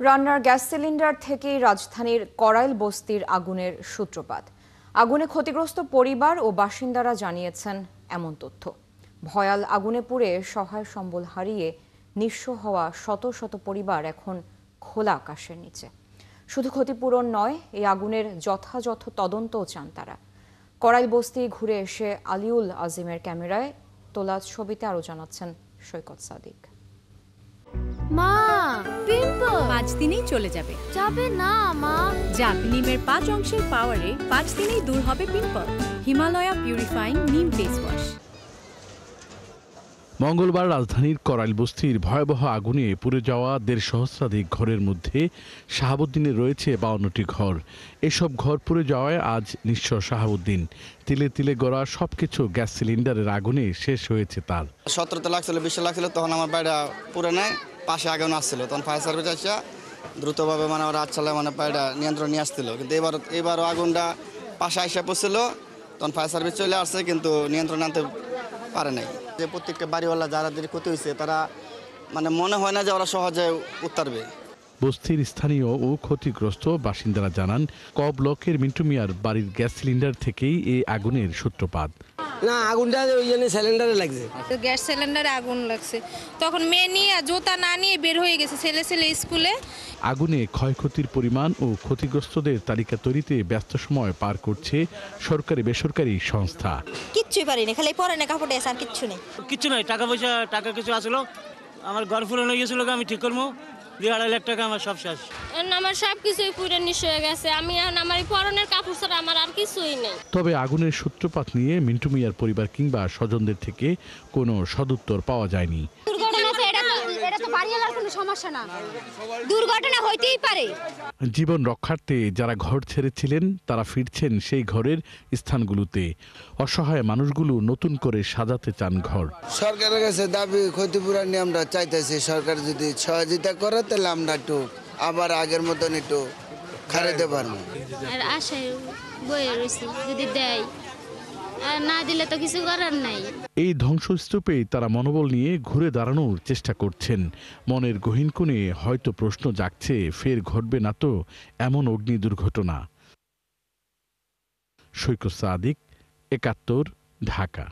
রান্নার gas cylinder থেকেই রাজধানীর করাইল বস্তির আগুনের সূত্রপাত। আগুনে ক্ষতিগ্রস্ত পরিবার ও বাসিন্দারা জানিয়েছেন এমন তথ্য। ভয়াল আগুনে পুড়ে সহায় সম্বল হারিয়ে নিঃস্ব হওয়া শত শত পরিবার এখন খোলা আকাশের নিচে। শুধু ক্ষতিপূরণ নয়, এই আগুনের যথাযথ তদন্তও চান তারা। করাইল বস্তি ঘুরে এসে আলিউল আজিমের ক্যামেরায় তোলা ছবিতে আরও জানাচ্ছেন সৈকত সাদিক। মা, পিম্পল 5 দিনেই চলে যাবে। যাবে না মা। যাক, নিমের 5 অংশের পাওয়ারে 5 দিনেই দূর হবে পিম্পল। হিমালয়া পিউরিফাইং নিম ফেস ওয়াশ। মঙ্গলবার রাজধানীর করাইল বস্তির ভয়াবহ আগুনে পুড়ে যাওয়া 1.5 সহস্রাধিক ঘরের মধ্যে শাহাবুদ্দিনের রয়েছে 52টি ঘর। এসব ঘর পুড়ে যাওয়ায় আজ নিঃস্ব শাহাবুদ্দিন। তিলে তিলে গড়া সবকিছু গ্যাস সিলিন্ডারের আগুনে শেষ হয়েছে তার। 17 লাগছিল, 20 লাগছিল, তখন আমার বাড়িটা পুরো নেয়, পাশে আগুন আসছিল, তখন ফায়ার সার্ভিস আসা দ্রুতভাবে ওরা চালে বাড়িটা নিয়ন্ত্রণ নিয়ে আসছিল। কিন্তু এবারও আগুনটা পাশে আইসা পড়ছিল, তখন ফায়ার সার্ভিস চলে আসছে, কিন্তু নিয়ন্ত্রণ আনতে পারে নাই। যে প্রত্যেকটা বাড়িওয়ালা যারা ক্ষতি হয়েছে তারা মনে হয় না যে ওরা সহজে উত্তরবে। বস্তির স্থানীয় ও ক্ষতিগ্রস্ত বাসিন্দারা জানান, ক ব্লকের মিন্টু মিয়ার বাড়ির গ্যাস সিলিন্ডার থেকেই এই আগুনের সূত্রপাত। না, আগুনটা ওই সিলিন্ডারে লাগছে। গ্যাস সিলিন্ডারে আগুন লাগছে, তখন মেয়ে নিয়ে জুতা না নিয়ে বের হয়ে গেছে ছেলে স্কুলে। আগুনে ক্ষয়ক্ষতির পরিমাণ ও ক্ষতিগ্রস্তদের তালিকা তৈরিতে ব্যস্ত সময় পার করছে সরকারি বেসরকারি সংস্থা। কিচ্ছুই পারিনি, খালি পরনে কাপড় আছে, আর কিচ্ছু নাই। টাকা কিছু আসলো, আমার ঘর ফুরানো গেছিল, আমি ঠিক করবো, 2.5 লাখ টাকা আমার সব শেষ। আমার সব কিছুই পুরো নিঃস্ব হয়ে গেছে। আমি এখন আমার পরনের কাপড় ছাড়া আমার আর কিছুই নেই। তবে আগুনের সূত্রপাত নিয়ে মিন্টু মিয়ার পরিবার কিংবা স্বজনদের থেকে কোনো সদুত্তর পাওয়া যায়নি। দুর্ঘটনা হইতেই পারে। জীবন রক্ষার্থে যারা ঘর ছেড়েছিলেন তারা ফিরছেন সেই ঘরের স্থানগুলোতে। অসহায় মানুষগুলো নতুন করে সাজাতে চান ঘর। সরকারের কাছে দাবি ক্ষতিপূরণ নিয়ে আমরা চাইতেছি, সরকার যদি সহযোগিতা করে তাহলে আমরা একটু আবার আগের মতন একটু খারাইতে পারবো। আর আশায় বয়ে রয়েছি, যদি দেয়, আর না দিলে তো কিছু করার নাই। এই ধ্বংসস্তূপে তারা মনোবল নিয়ে ঘুরে দাঁড়ানোর চেষ্টা করছেন। মনের গহীন কোণে হয়তো প্রশ্ন জাগছে, ফের ঘটবে না তো এমন অগ্নি দুর্ঘটনা। সৈকত সাদিক, 71, ঢাকা।